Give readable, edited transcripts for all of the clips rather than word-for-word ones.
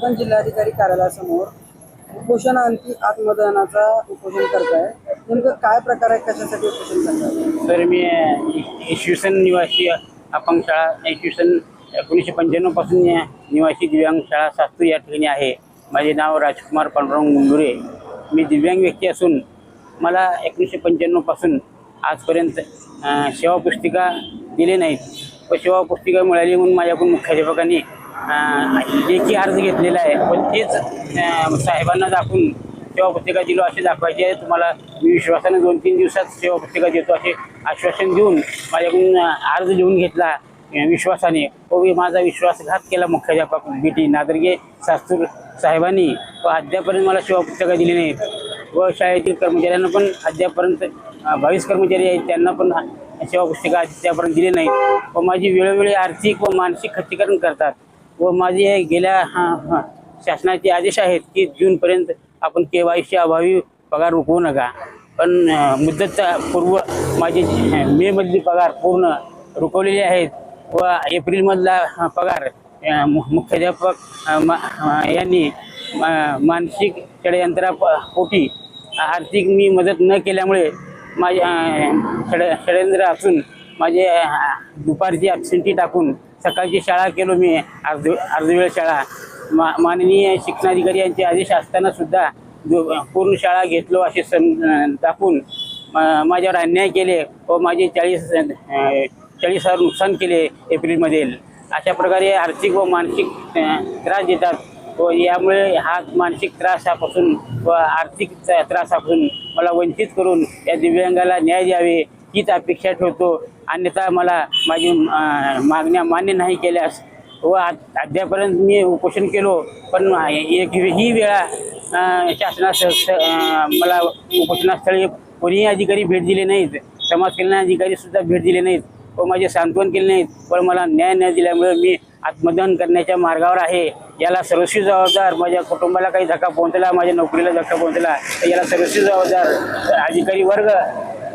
आपण जिल्हाधिकारी कार्यालयासमोर उपोषणाअंती आत्मदहनाचा उपोषण करताय. नेमकं काय प्रकार आहे, कशासाठी उपोषण करताय? तर मी शिवसेना निवासी अपंग शाळा शिवसेना 1995 पासून निवासी दिव्यांग शाळा सास्तूर या ठिकाणी आहे. माझे नाव राजकुमार पांडुरंग मुंडुरे. मी दिव्यांग व्यक्ती असून मला 1995 पासून आजपर्यंत सेवा पुस्तिका दिले नाहीत व सेवा पुस्तिका मिळाली म्हणून माझ्याकडून मुख्याध्यापकांनी लेखी अर्ज घेतलेला आहे. पण तेच साहेबांना दाखवून सेवा पुस्तिका दिलो असे दाखवायचे आहे. तुम्हाला मी विश्वासाने 2-3 दिवसात सेवा पुस्तिका देतो असे आश्वासन देऊन माझ्याकडून अर्ज लिहून घेतला विश्वासाने. व माझा विश्वासघात केला मुख्याध्यापक BT नादर्गे सास्तूर साहेबांनी. व अद्यापर्यंत मला सेवा पुस्तिका दिली नाहीत व शाळेतील कर्मचाऱ्यांना पण अद्यापर्यंत 22 कर्मचारी आहेत, त्यांना पण सेवा पुस्तिका त्यापर्यंत दिली नाहीत व माझी वेळोवेळी आर्थिक व मानसिक खच्चीकरण करतात. व माझे गेल्या शासनाचे आदेश आहेत की जूनपर्यंत आपण KYC अभावी पगार रोखवू नका. पण मुदत पूर्व माझे मेमधली पगार पूर्ण रोखवलेले आहेत व एप्रिलमधला पगार मुख्याध्यापक यांनी मानसिक षडयंत्रापोटी आर्थिक मी मदत न केल्यामुळे माझ्या षडयंत्र असून माझे दुपारची ॲब्सेंटी टाकून सकाळची शाळा केलो मी अर्धवेळ शाळा. माननीय शिक्षणाधिकारी यांचे आदेश असताना सुद्धा पूर्ण शाळा घेतलो असे दाखवून माझ्यावर अन्याय केले व माझे 40,000 नुकसान केले एप्रिलमध्ये. अशा प्रकारे आर्थिक व मानसिक त्रास देतात व यामुळे हा मानसिक त्रासापासून व आर्थिक त्रासापासून मला वंचित करून या दिव्यांगाला न्याय द्यावे हीच अपेक्षा ठेवतो. अन्यथा मला माझी मागण्या मान्य नाही केल्यास व अद्यापर्यंत मी उपोषण केलो पण एकही वेळा शासनासह मला उपोषणास्थळी कोणीही अधिकारी भेट दिले नाहीत. समाज कल्याण अधिकारीसुद्धा भेट दिले नाहीत व माझे सांत्वन केले नाहीत. पण मला न्याय न दिल्यामुळे मी आत्मदहन करण्याच्या मार्गावर आहे. याला सर्वस्वी जबाबदार माझ्या कुटुंबाला काही धक्का पोहोचला, माझ्या नोकरीला धक्का पोहोचला तर याला सर्वस्वी जबाबदार अधिकारी वर्ग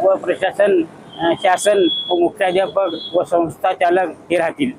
व प्रशासन, शासन व मुख्याध्यापक व संस्था चालक हे राहतील.